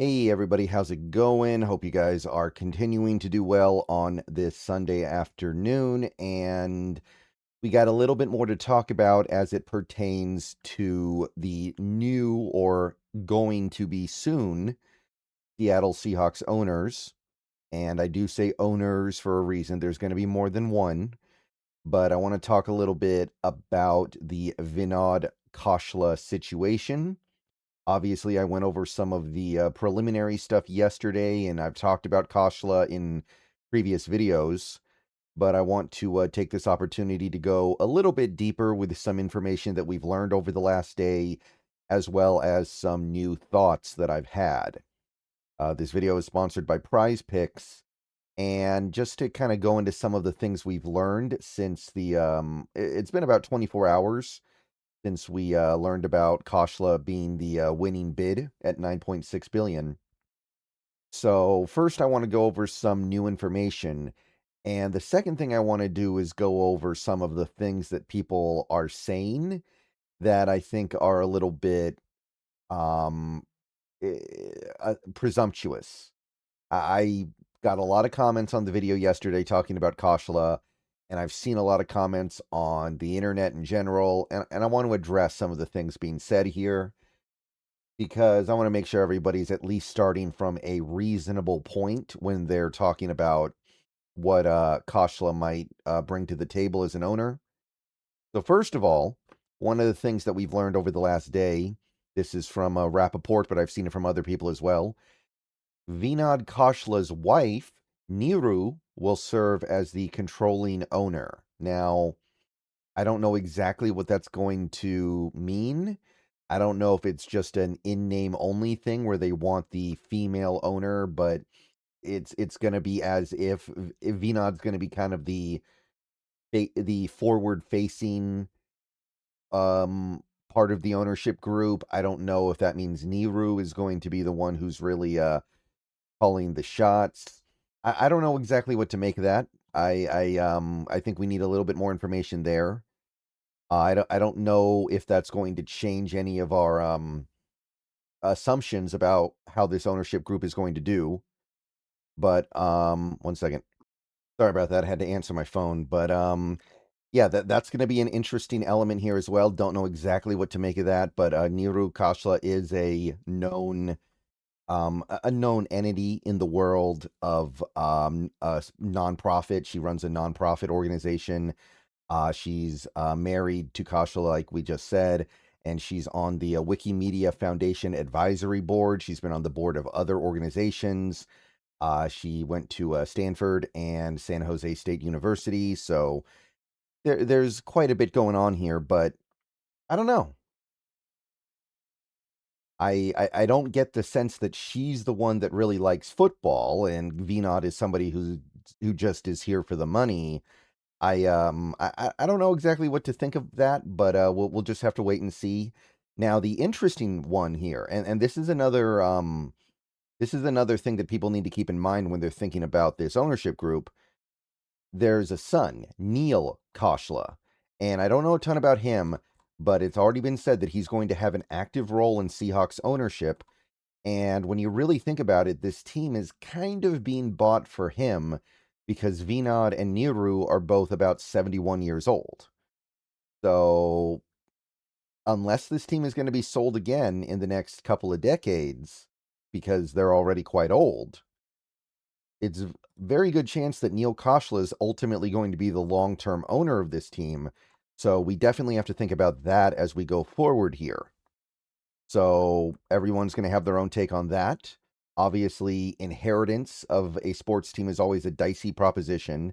Hey everybody, how's it going? Hope you guys are continuing to do well on this Sunday afternoon. And we got a little bit more to talk about as it pertains to the new or going to be soon Seattle Seahawks owners. And I do say owners for a reason. There's going to be more than one. But I want to talk a little bit about the Vinod Khosla situation. Obviously, I went over some of the preliminary stuff yesterday, and I've talked about Khosla in previous videos, but I want to take this opportunity to go a little bit deeper with some information that we've learned over the last day, as well as some new thoughts that I've had. This video is sponsored by Prize Picks, and just to kind of go into some of the things we've learned since it's been about 24 hours since we learned about Khosla being the winning bid at 9.6 billion. So first I want to go over some new information. And the second thing I want to do is go over some of the things that people are saying that I think are a little bit um, presumptuous. I got a lot of comments on the video yesterday talking about Khosla, and I've seen a lot of comments on the internet in general, and I want to address some of the things being said here because I want to make sure everybody's at least starting from a reasonable point when they're talking about what Khosla might bring to the table as an owner. So first of all, one of the things that we've learned over the last day, this is from Rappaport, but I've seen it from other people as well. Vinod Khosla's wife, Neeru, will serve as the controlling owner. Now, I don't know exactly what that's going to mean. I don't know if it's just an in-name only thing where they want the female owner, but it's going to be as if Vinod's going to be kind of the forward-facing part of the ownership group. I don't know if that means Neeru is going to be the one who's really calling the shots. I don't know exactly what to make of that. I think we need a little bit more information there. I don't know if that's going to change any of our assumptions about how this ownership group is going to do. But one second. Sorry about that. I had to answer my phone. But yeah, that's going to be an interesting element here as well. Don't know exactly what to make of that, but Neeru Khosla is a known entity in the world of a nonprofit. She runs a nonprofit organization. She's married to Khosla, like we just said, and she's on the Wikimedia Foundation Advisory Board. She's been on the board of other organizations. She went to Stanford and San Jose State University, so there's quite a bit going on here, but I don't know. I don't get the sense that she's the one that really likes football, and Vinod is somebody who just is here for the money. I don't know exactly what to think of that, but we'll just have to wait and see. Now, the interesting one here, and this is another thing that people need to keep in mind when they're thinking about this ownership group. There's a son, Neal Khosla, and I don't know a ton about him, but it's already been said that he's going to have an active role in Seahawks ownership. And when you really think about it, this team is kind of being bought for him because Vinod and Neeru are both about 71 years old. So, unless this team is going to be sold again in the next couple of decades, because they're already quite old, it's a very good chance that Neal Khosla is ultimately going to be the long-term owner of this team. So we definitely have to think about that as we go forward here. So everyone's going to have their own take on that. Obviously, inheritance of a sports team is always a dicey proposition.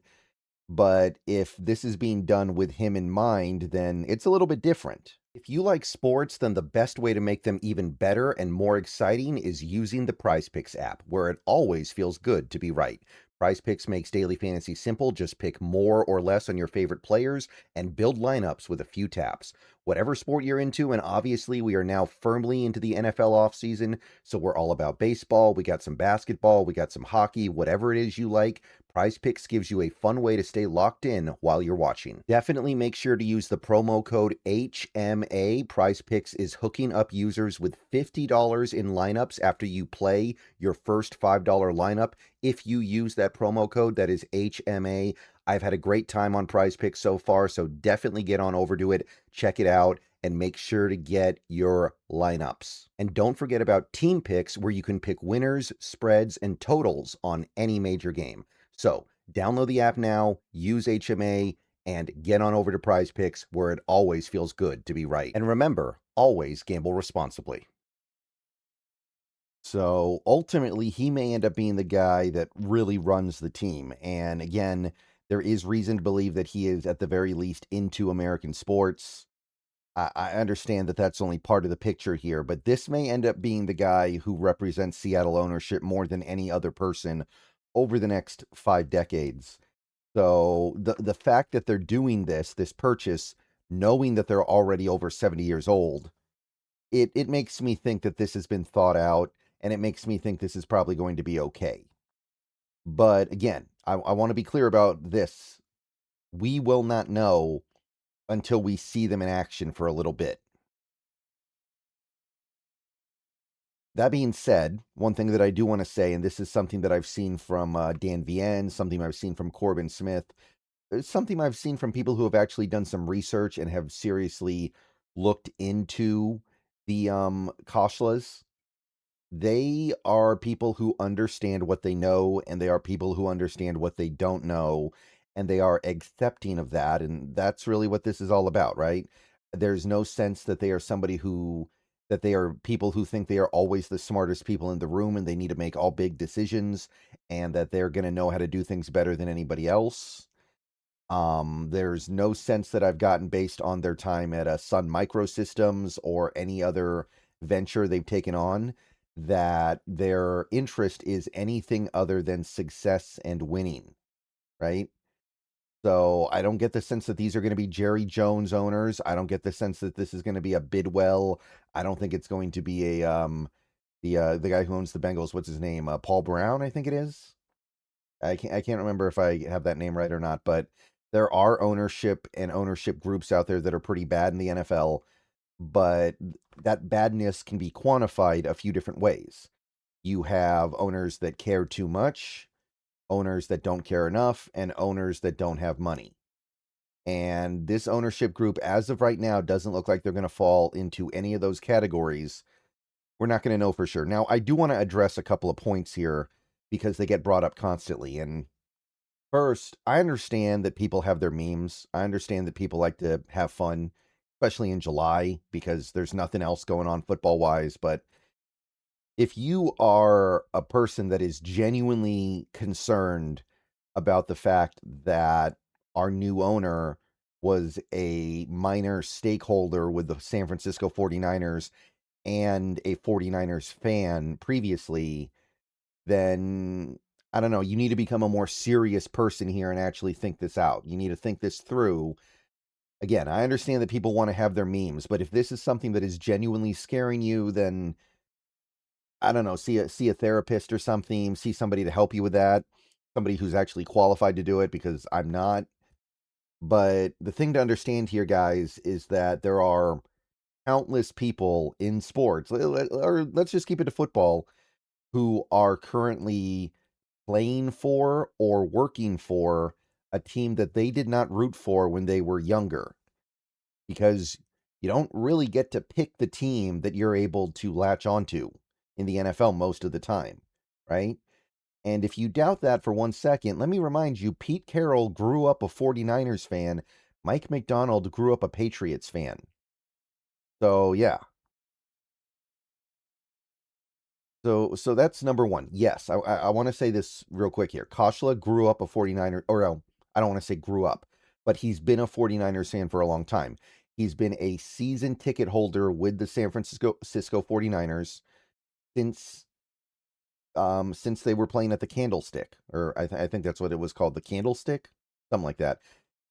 But if this is being done with him in mind, then it's a little bit different. If you like sports, then the best way to make them even better and more exciting is using the Prize Picks app, where it always feels good to be right. Prize Picks makes daily fantasy simple. Just pick more or less on your favorite players and build lineups with a few taps. whatever sport you're into. And obviously, we are now firmly into the NFL offseason. So we're all about baseball. We got some basketball. We got some hockey, whatever it is you like. Prize Picks gives you a fun way to stay locked in while you're watching. Definitely make sure to use the promo code HMA. Prize Picks is hooking up users with $50 in lineups after you play your first $5 lineup. If you use that promo code, that is HMA. I've had a great time on Prize Picks so far, so definitely get on over to it, check it out, and make sure to get your lineups. And don't forget about Team Picks, where you can pick winners, spreads, and totals on any major game. So download the app now, use HMA, and get on over to Prize Picks, where it always feels good to be right. And remember, always gamble responsibly. So ultimately, he may end up being the guy that really runs the team. And again, there is reason to believe that he is, at the very least, into American sports. I understand that that's only part of the picture here, but this may end up being the guy who represents Seattle ownership more than any other person over the next 5 decades. So the fact that they're doing this purchase, knowing that they're already over 70 years old, it makes me think that this has been thought out, and it makes me think this is probably going to be okay. But again, I want to be clear about this. We will not know until we see them in action for a little bit. That being said, one thing that I do want to say, and this is something that I've seen from Dan Vienne, something I've seen from Corbin Smith, it's something I've seen from people who have actually done some research and have seriously looked into the Khoslas. They are people who understand what they know, and they are people who understand what they don't know, and they are accepting of that. And that's really what this is all about, right? There's no sense that they are that they are people who think they are always the smartest people in the room and they need to make all big decisions and that they're going to know how to do things better than anybody else. There's no sense that I've gotten based on their time at Sun Microsystems or any other venture they've taken on that their interest is anything other than success and winning, right? So I don't get the sense that these are going to be Jerry Jones owners. I don't get the sense that this is going to be a Bidwell. I don't think it's going to be a the guy who owns the Bengals. What's his name? Paul Brown, I think it is. I can't remember if I have that name right or not, but there are ownership and ownership groups out there that are pretty bad in the NFL, but that badness can be quantified a few different ways. You have owners that care too much, owners that don't care enough, and owners that don't have money. And this ownership group, as of right now, doesn't look like they're going to fall into any of those categories. We're not going to know for sure. Now, I do want to address a couple of points here because they get brought up constantly. And first, I understand that people have their memes. I understand that people like to have fun, especially in July, because there's nothing else going on football-wise. But if you are a person that is genuinely concerned about the fact that our new owner was a minor stakeholder with the San Francisco 49ers and a 49ers fan previously, then I don't know, you need to become a more serious person here and actually think this out. You need to think this through. Again, I understand that people want to have their memes, but if this is something that is genuinely scaring you, then I don't know, see a therapist or something, see somebody to help you with that, somebody who's actually qualified to do it, because I'm not. But the thing to understand here, guys, is that there are countless people in sports, or let's just keep it to football, who are currently playing for or working for a team that they did not root for when they were younger, because you don't really get to pick the team that you're able to latch onto in the NFL most of the time, right? And if you doubt that for 1 second, let me remind you, Pete Carroll grew up a 49ers fan. Mike McDonald grew up a Patriots fan. So, yeah. So that's number one. Yes, I want to say this real quick here. Khosla grew up a 49er, or no, I don't want to say grew up, but he's been a 49ers fan for a long time. He's been a season ticket holder with the San Francisco 49ers since they were playing at the Candlestick, or I think that's what it was called, the Candlestick, something like that.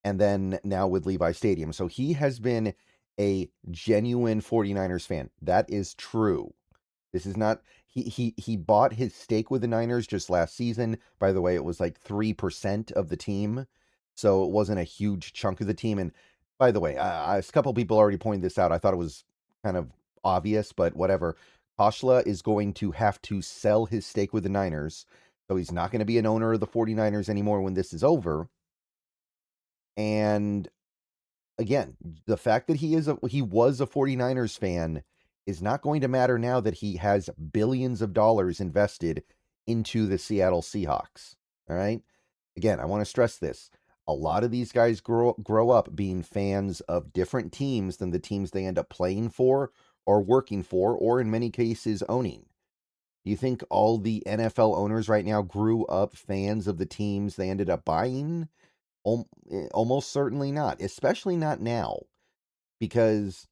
And then now with Levi Stadium. So he has been a genuine 49ers fan. That is true. This is not he bought his stake with the Niners just last season. By the way, it was like 3% of the team. So it wasn't a huge chunk of the team. And by the way, a couple people already pointed this out. I thought it was kind of obvious, but whatever. Khosla is going to have to sell his stake with the Niners. So he's not going to be an owner of the 49ers anymore when this is over. And again, the fact that he was a 49ers fan is not going to matter now that he has billions of dollars invested into the Seattle Seahawks. All right? Again, I want to stress this. A lot of these guys grow up being fans of different teams than the teams they end up playing for or working for or in many cases owning. Do you think all the NFL owners right now grew up fans of the teams they ended up buying? Almost certainly not, especially not now, because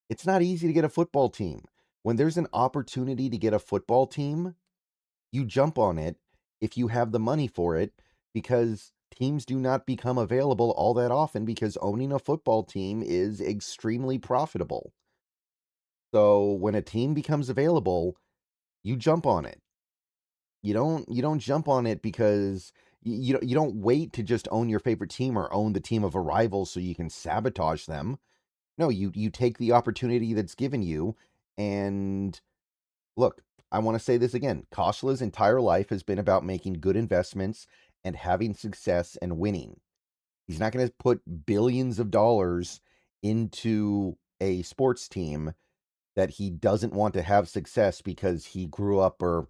it's not easy to get a football team. When there's an opportunity to get a football team, you jump on it if you have the money for it, because teams do not become available all that often because owning a football team is extremely profitable. So when a team becomes available, you jump on it. You don't jump on it because you don't wait to just own your favorite team or own the team of a rival so you can sabotage them. No, you take the opportunity that's given you. And look, I want to say this again. Khosla's entire life has been about making good investments and having success and winning. He's not going to put billions of dollars into a sports team that he doesn't want to have success because he grew up, or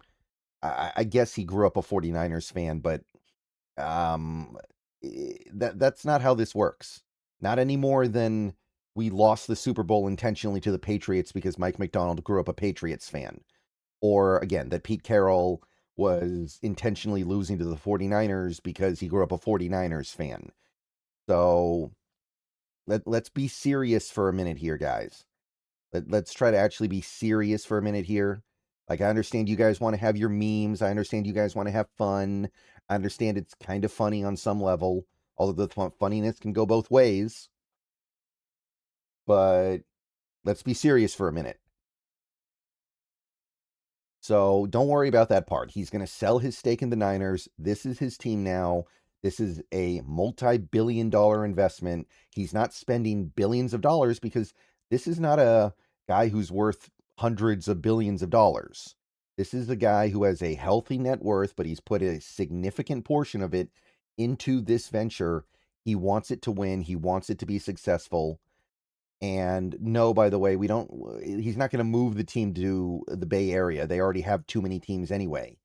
I guess he grew up a 49ers fan, but um, that's not how this works. Not any more than we lost the Super Bowl intentionally to the Patriots because Mike McDonald grew up a Patriots fan. Or again, that Pete Carroll was intentionally losing to the 49ers because he grew up a 49ers fan. So let's be serious for a minute here, guys. Let's try to actually be serious for a minute here. Like, I understand you guys want to have your memes. I understand you guys want to have fun. I understand it's kind of funny on some level, although the funniness can go both ways. But let's be serious for a minute. So don't worry about that part. He's going to sell his stake in the Niners. This is his team now. This is a multi-billion-dollar investment. He's not spending billions of dollars because this is not a guy who's worth hundreds of billions of dollars. This is a guy who has a healthy net worth, but he's put a significant portion of it into this venture. He wants it to win. He wants it to be successful. And no, by the way, he's not going to move the team to the Bay Area. They already have too many teams anyway.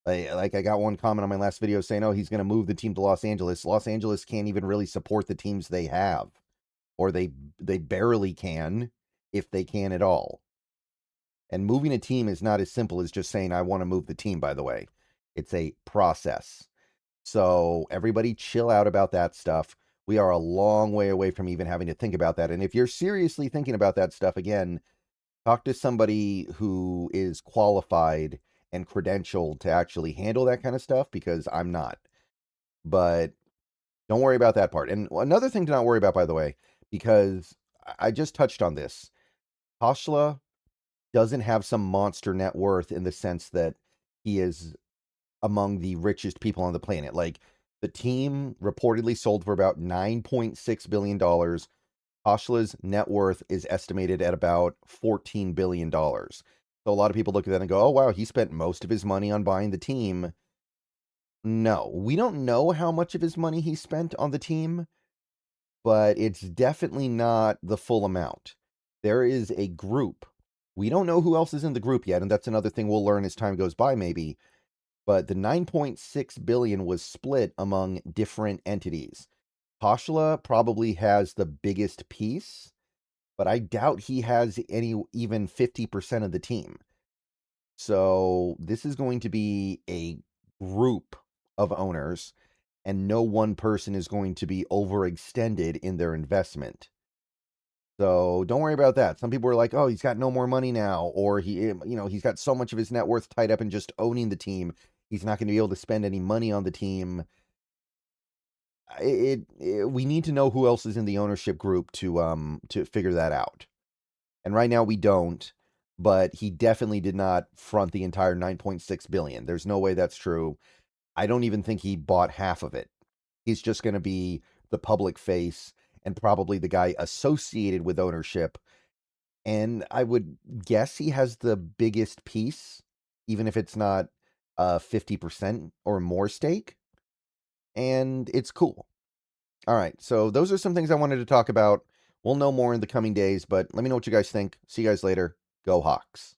I got one comment on my last video saying, oh, he's going to move the team to Los Angeles. Los Angeles can't even really support the teams they have, or they barely can, if they can at all. And moving a team is not as simple as just saying, I want to move the team, by the way. It's a process. So everybody chill out about that stuff. We are a long way away from even having to think about that. And if you're seriously thinking about that stuff, again, talk to somebody who is qualified and credentialed to actually handle that kind of stuff, because I'm not. But don't worry about that part. And another thing to not worry about, by the way, because I just touched on this. Khosla doesn't have some monster net worth in the sense that he is among the richest people on the planet. Like, the team reportedly sold for about $9.6 billion. Khoshla's net worth is estimated at about $14 billion. So a lot of people look at that and go, oh, wow, he spent most of his money on buying the team. No, we don't know how much of his money he spent on the team, but it's definitely not the full amount. There is a group. We don't know who else is in the group yet, and that's another thing we'll learn as time goes by, maybe. But the 9.6 billion was split among different entities. Khosla probably has the biggest piece, but I doubt he has even 50% of the team. So this is going to be a group of owners, and no one person is going to be overextended in their investment. So don't worry about that. Some people are like, oh, he's got no more money now, or he's got so much of his net worth tied up in just owning the team. He's not going to be able to spend any money on the team. we need to know who else is in the ownership group to figure that out. And right now we don't, but he definitely did not front the entire 9.6 billion. There's no way that's true. I don't even think he bought half of it. He's just going to be the public face and probably the guy associated with ownership. And I would guess he has the biggest piece, even if it's not 50% or more stake. And it's cool. All right, so those are some things I wanted to talk about. We'll know more in the coming days, but let me know what you guys think. See you guys later. Go Hawks.